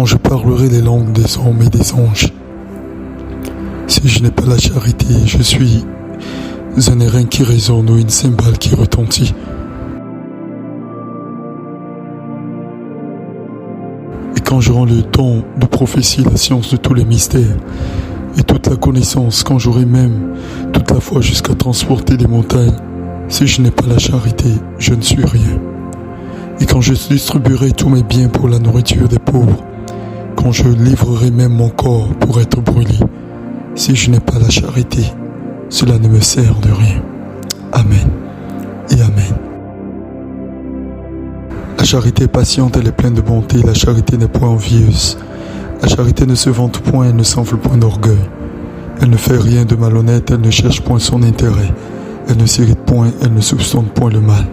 quand je parlerai les langues des hommes et des anges. Si je n'ai pas la charité, je suis un airain qui résonne ou une cymbale qui retentit. Et quand j'aurai le don de prophétie, la science de tous les mystères et toute la connaissance, quand j'aurai même toute la foi jusqu'à transporter les montagnes, si je n'ai pas la charité, je ne suis rien. Et quand je distribuerai tous mes biens pour la nourriture des pauvres, quand je livrerai même mon corps pour être brûlé, si je n'ai pas la charité, cela ne me sert de rien. Amen et Amen. La charité est patiente, elle est pleine de bonté, la charité n'est point envieuse. La charité ne se vante point, elle ne s'enfle point d'orgueil. Elle ne fait rien de malhonnête, elle ne cherche point son intérêt. Elle ne s'irrite point, elle ne soupçonne point le mal.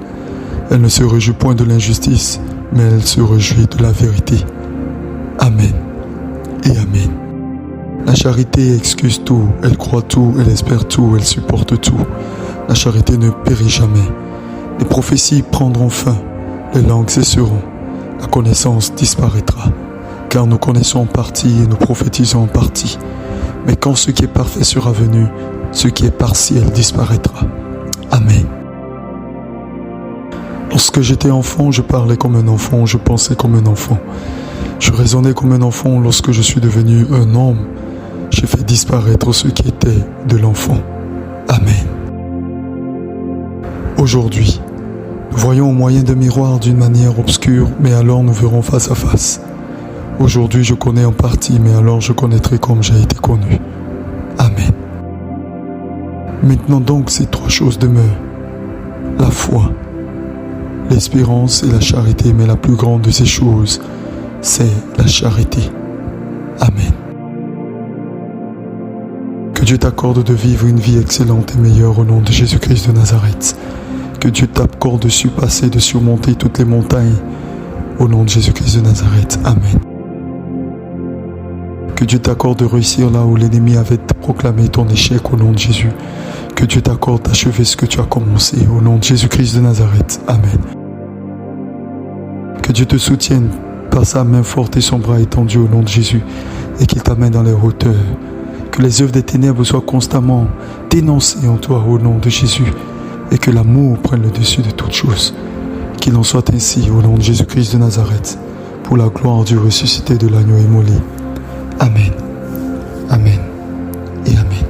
Elle ne se réjouit point de l'injustice, mais elle se réjouit de la vérité. Amen et Amen. La charité excuse tout, elle croit tout, elle espère tout, elle supporte tout. La charité ne périt jamais. Les prophéties prendront fin, les langues cesseront, la connaissance disparaîtra. Car nous connaissons en partie et nous prophétisons en partie. Mais quand ce qui est parfait sera venu, ce qui est partiel disparaîtra. Amen. Lorsque j'étais enfant, je parlais comme un enfant, je pensais comme un enfant. Je raisonnais comme un enfant. Lorsque je suis devenu un homme, j'ai fait disparaître ce qui était de l'enfant. Amen. Aujourd'hui, nous voyons au moyen de miroirs d'une manière obscure, mais alors nous verrons face à face. Aujourd'hui, je connais en partie, mais alors je connaîtrai comme j'ai été connu. Amen. Maintenant donc, ces trois choses demeurent. La foi, l'espérance et la charité, mais la plus grande de ces choses, c'est la charité. Amen. Que Dieu t'accorde de vivre une vie excellente et meilleure au nom de Jésus-Christ de Nazareth. Que Dieu t'accorde de surpasser, de surmonter toutes les montagnes au nom de Jésus-Christ de Nazareth. Amen. Que Dieu t'accorde de réussir là où l'ennemi avait proclamé ton échec au nom de Jésus. Que Dieu t'accorde d'achever ce que tu as commencé au nom de Jésus-Christ de Nazareth. Amen. Que Dieu te soutienne par sa main forte et son bras étendu au nom de Jésus et qu'il t'amène dans les hauteurs. Que les œuvres des ténèbres soient constamment dénoncées en toi au nom de Jésus et que l'amour prenne le dessus de toutes choses. Qu'il en soit ainsi au nom de Jésus-Christ de Nazareth pour la gloire du ressuscité de l'agneau immolé. Amen. Amen et Amen.